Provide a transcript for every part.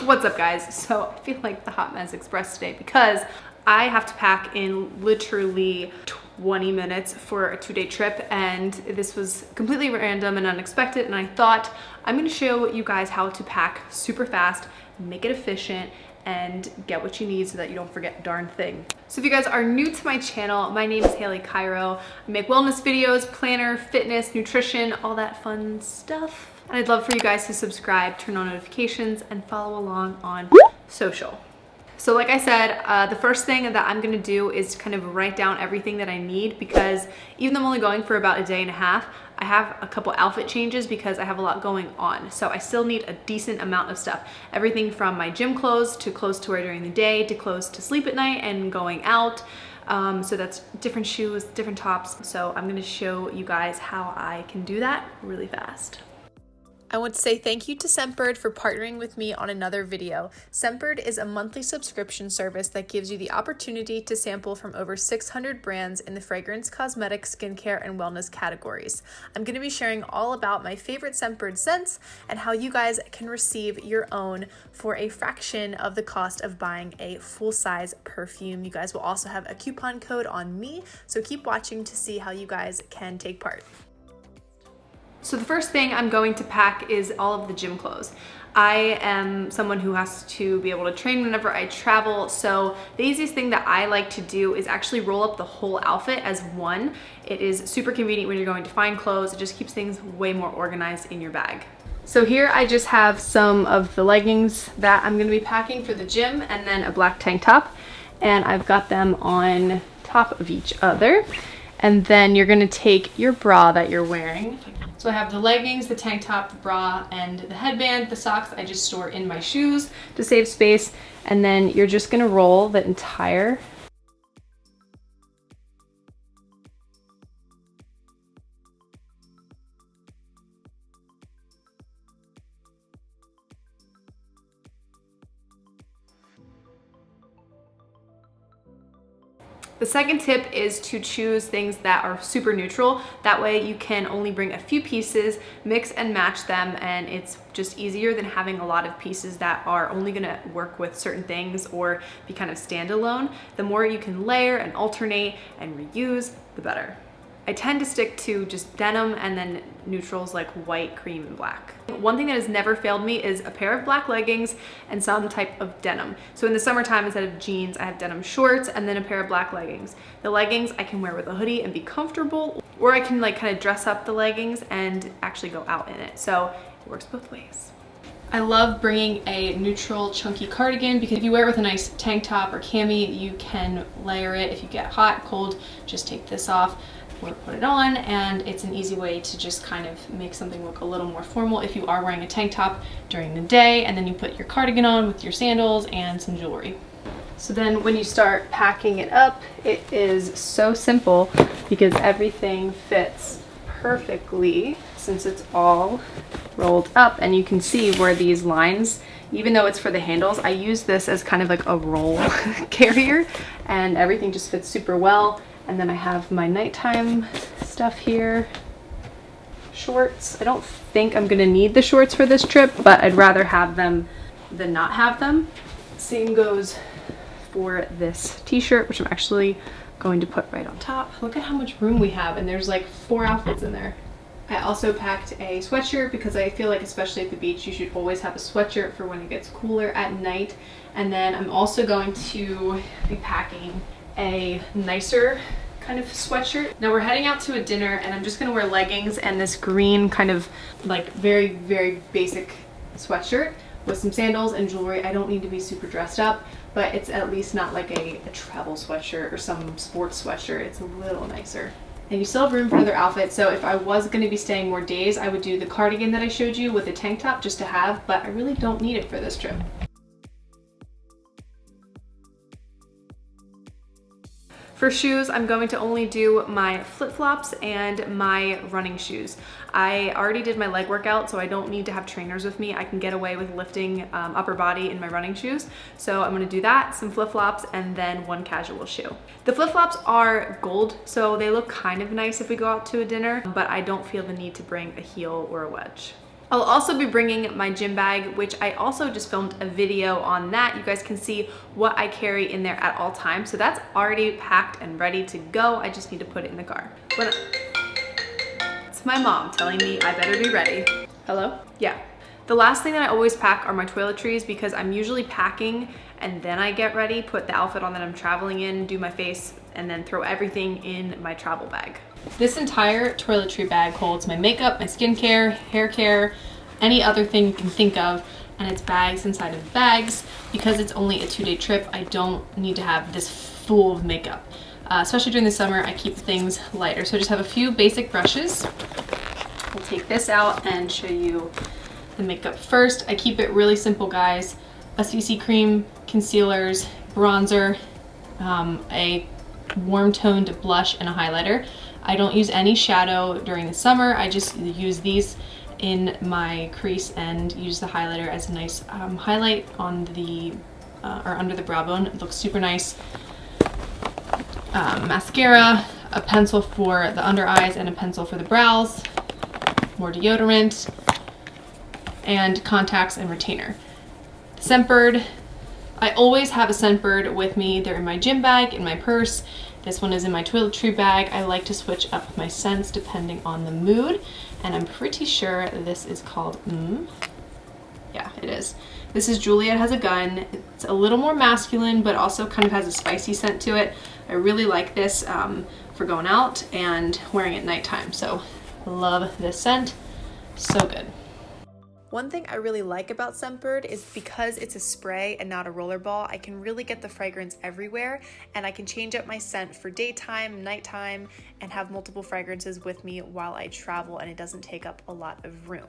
What's up, guys? So I feel like the hot mess express today because I have to pack in literally 20 minutes for a 2-day trip, and this was completely random and unexpected, and I thought I'm gonna show you guys how to pack super fast, make it efficient, and get what you need so that you don't forget a darn thing. So if you guys are new to my channel, my name is Haley Cairo. I make wellness videos, planner, fitness, nutrition, all that fun stuff. And I'd love for you guys to subscribe, turn on notifications, and follow along on social. So like I said, the first thing that I'm gonna do is kind of write down everything that I need, because even though I'm only going for about a day and a half, I have a couple outfit changes because I have a lot going on. So I still need a decent amount of stuff. Everything from my gym clothes to clothes to wear during the day to clothes to sleep at night and going out. So that's different shoes, different tops. So I'm gonna show you guys how I can do that really fast. I want to say thank you to Sinbird for partnering with me on another video. Sinbird is a monthly subscription service that gives you the opportunity to sample from over 600 brands in the fragrance, cosmetics, skincare, and wellness categories. I'm going to be sharing all about my favorite Sinbird scents and how you guys can receive your own for a fraction of the cost of buying a full-size perfume. You guys will also have a coupon code on me, so keep watching to see how you guys can take part. So the first thing I'm going to pack is all of the gym clothes. I am someone who has to be able to train whenever I travel, so the easiest thing that I like to do is actually roll up the whole outfit as one. It is super convenient when you're going to find clothes. It just keeps things way more organized in your bag. So here I just have some of the leggings that I'm gonna be packing for the gym, and then a black tank top, and I've got them on top of each other. And then you're gonna take your bra that you're wearing. So I have the leggings, the tank top, the bra, and the headband. The socks I just store in my shoes to save space. And then you're just gonna roll the entire The second tip is to choose things that are super neutral. That way you can only bring a few pieces, mix and match them, and it's just easier than having a lot of pieces that are only gonna work with certain things or be kind of standalone. The more you can layer and alternate and reuse, the better. I tend to stick to just denim and then neutrals like white, cream, and black. One thing that has never failed me is a pair of black leggings and some type of denim. So in the summertime, instead of jeans, I have denim shorts and then a pair of black leggings. The leggings I can wear with a hoodie and be comfortable, or I can like kind of dress up the leggings and actually go out in it. So it works both ways. I love bringing a neutral chunky cardigan because if you wear it with a nice tank top or cami, you can layer it. If you get hot, cold, just take this off or put it on, and it's an easy way to just kind of make something look a little more formal if you are wearing a tank top during the day, and then you put your cardigan on with your sandals and some jewelry. So then when you start packing it up, it is so simple because everything fits perfectly since it's all rolled up, and you can see where these lines, even though it's for the handles, I use this as kind of like a roll carrier, and everything just fits super well. And then I have my nighttime stuff here. Shorts. I don't think I'm gonna need the shorts for this trip, but I'd rather have them than not have them. Same goes for this t-shirt, which I'm actually going to put right on top. Look at how much room we have, and there's like 4 outfits in there. I also packed a sweatshirt because I feel like, especially at the beach, you should always have a sweatshirt for when it gets cooler at night. And then I'm also going to be packing a nicer kind of sweatshirt. Now we're heading out to a dinner, and I'm just gonna wear leggings and this green kind of like very, very basic sweatshirt with some sandals and jewelry. I don't need to be super dressed up, but it's at least not like a travel sweatshirt or some sports sweatshirt. It's a little nicer. And you still have room for another outfit, so if I was gonna be staying more days, I would do the cardigan that I showed you with a tank top just to have, but I really don't need it for this trip. For shoes, I'm going to only do my flip-flops and my running shoes. I already did my leg workout, so I don't need to have trainers with me. I can get away with lifting upper body in my running shoes. So I'm gonna do that, some flip-flops, and then one casual shoe. The flip-flops are gold, so they look kind of nice if we go out to a dinner, but I don't feel the need to bring a heel or a wedge. I'll also be bringing my gym bag, which I also just filmed a video on that. You guys can see what I carry in there at all times. So that's already packed and ready to go. I just need to put it in the car. It's my mom telling me I better be ready. Hello? Yeah. The last thing that I always pack are my toiletries because I'm usually packing and then I get ready, put the outfit on that I'm traveling in, do my face, and then throw everything in my travel bag. This entire toiletry bag holds my makeup, my skincare, hair care, any other thing you can think of, and it's bags inside of bags. Because it's only a 2-day trip, I don't need to have this full of makeup. Especially during the summer, I keep things lighter. So I just have a few basic brushes. We'll take this out and show you the makeup first. I keep it really simple, guys. A CC cream, concealers, bronzer, a warm toned blush, and a highlighter. I don't use any shadow during the summer. I just use these in my crease and use the highlighter as a nice highlight on the or under the brow bone. It looks super nice. Mascara, a pencil for the under eyes, and a pencil for the brows. More deodorant, and contacts and retainer. Scentbird. I always have a Scentbird with me. They're in my gym bag, in my purse. This one is in my toiletry bag. I like to switch up my scents depending on the mood, and I'm pretty sure this is called yeah, it is. This is Juliet Has a Gun. It's a little more masculine, but also kind of has a spicy scent to it. I really like this for going out and wearing at nighttime. So I love this scent. So good. One thing I really like about Sinbird is because it's a spray and not a roller ball, I can really get the fragrance everywhere, and I can change up my scent for daytime, nighttime, and have multiple fragrances with me while I travel, and it doesn't take up a lot of room.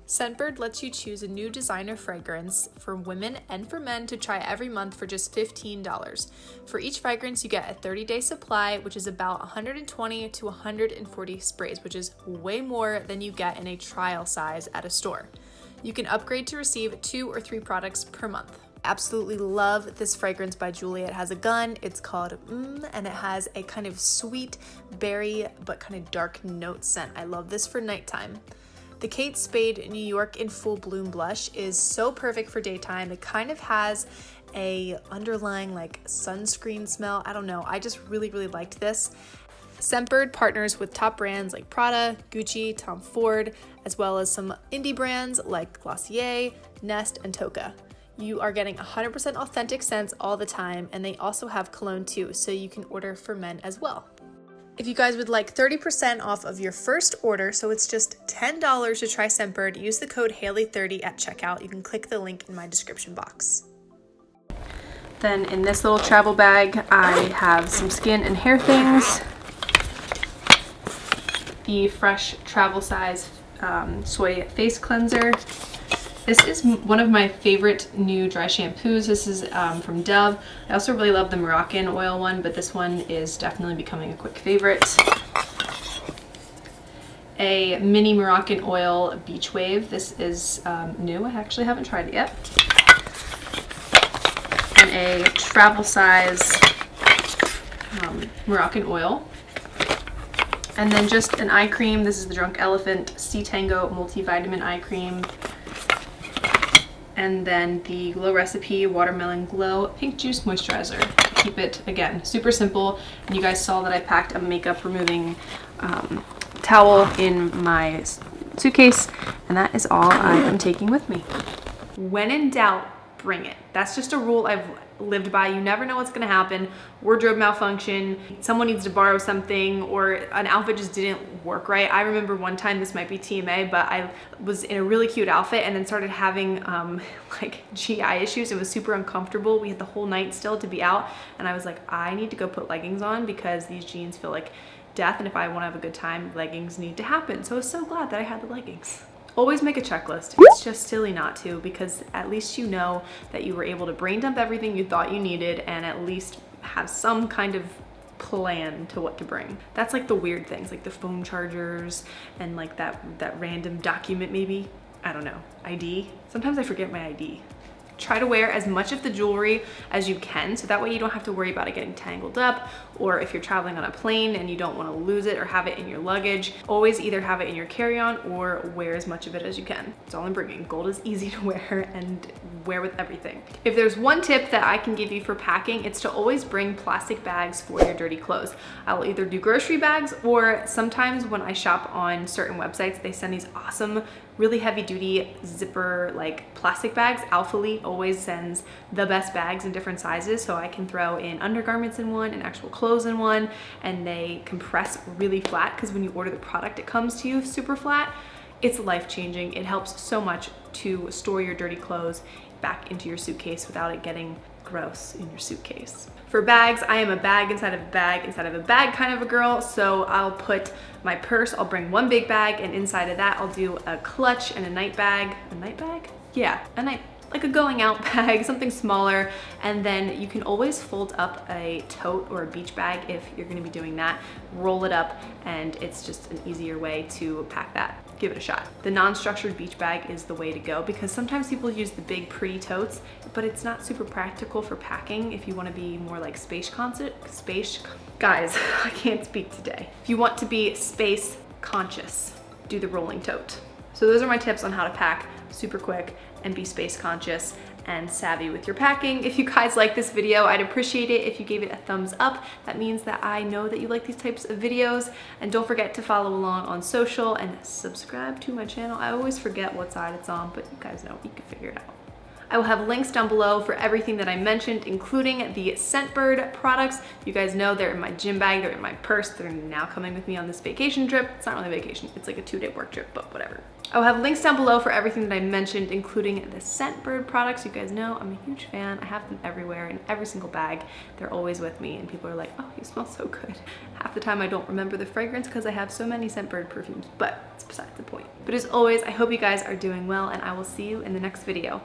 Scentbird lets you choose a new designer fragrance for women and for men to try every month for just $15. For each fragrance, you get a 30-day supply, which is about 120 to 140 sprays, which is way more than you get in a trial size at a store. You can upgrade to receive 2 or 3 products per month. I absolutely love this fragrance by Juliet Has a Gun. It's called and it has a kind of sweet berry but kind of dark note scent. I love this for nighttime. The Kate Spade New York in Full Bloom blush is so perfect for daytime. It kind of has a underlying like sunscreen smell. I don't know. I just really liked this. Scentbird partners with top brands like Prada, Gucci, Tom Ford, as well as some indie brands like Glossier, Nest, and Toka. You are getting 100% authentic scents all the time, and they also have cologne too, so you can order for men as well. If you guys would like 30% off of your first order, so it's just $10 to try Scentbird, use the code Haley30 at checkout. You can click the link in my description box. Then in this little travel bag, I have some skin and hair things. The Fresh Travel Size Soy Face Cleanser. This is one of my favorite new dry shampoos. This is from Dove. I also really love the Moroccan oil one, but this one is definitely becoming a quick favorite. A mini Moroccan oil beach wave. This is new. I actually haven't tried it yet. And a travel size Moroccan oil. And then just an eye cream. This is the Drunk Elephant Sea Tango Multivitamin Eye Cream. And then the Glow Recipe Watermelon Glow Pink Juice Moisturizer. Keep it, again, super simple. And you guys saw that I packed a makeup removing towel in my suitcase, and that is all I am taking with me. When in doubt, bring it. That's just a rule I've lived by. You never know what's gonna happen. Wardrobe malfunction, someone needs to borrow something, or an outfit just didn't work right. I remember one time, this might be TMA, but I was in a really cute outfit and then started having like GI issues. It was super uncomfortable. We had the whole night still to be out, and I was like, I need to go put leggings on because these jeans feel like death, and if I want to have a good time, leggings need to happen. So I was so glad that I had the leggings. Always make a checklist. It's just silly not to, because at least you know that you were able to brain dump everything you thought you needed and at least have some kind of plan to what to bring. That's like the weird things, like the phone chargers and like that random document maybe. I don't know. ID. Sometimes I forget my ID. Try to wear as much of the jewelry as you can, so that way you don't have to worry about it getting tangled up, or if you're traveling on a plane and you don't want to lose it or have it in your luggage, always either have it in your carry-on or wear as much of it as you can. That's all I'm bringing. Gold is easy to wear and wear with everything. If there's one tip that I can give you for packing, it's to always bring plastic bags for your dirty clothes. I'll either do grocery bags, or sometimes when I shop on certain websites, they send these awesome, really heavy duty zipper like plastic bags. Alphalete always sends the best bags in different sizes, so I can throw in undergarments in one and actual clothes in one, and they compress really flat because when you order the product, it comes to you super flat. It's life-changing. It helps so much to store your dirty clothes back into your suitcase without it getting gross in your suitcase. For bags, I am a bag inside of a bag inside of a bag kind of a girl, so I'll put my purse, I'll bring one big bag, and inside of that I'll do a clutch and a night bag. A night bag? Yeah, like a going out bag, something smaller, and then you can always fold up a tote or a beach bag if you're gonna be doing that. Roll it up, and it's just an easier way to pack that. Give it a shot. The non-structured beach bag is the way to go, because sometimes people use the big pretty totes, but it's not super practical for packing if you want to be more like guys, I can't speak today. If you want to be space conscious, do the rolling tote. So those are my tips on how to pack super quick and be space conscious and savvy with your packing. If you guys like this video, I'd appreciate it if you gave it a thumbs up. That means that I know that you like these types of videos. And don't forget to follow along on social and subscribe to my channel. I always forget what side it's on, but you guys know, you can figure it out. I will have links down below for everything that I mentioned, including the Scentbird products. You guys know they're in my gym bag, they're in my purse, they're now coming with me on this vacation trip. It's not really a vacation, it's like a 2-day work trip, but whatever. I'll have links down below for everything that I mentioned, including the Scentbird products. You guys know I'm a huge fan. I have them everywhere, in every single bag. They're always with me, and people are like, oh, you smell so good. Half the time I don't remember the fragrance because I have so many Scentbird perfumes, but it's besides the point. But as always, I hope you guys are doing well, and I will see you in the next video.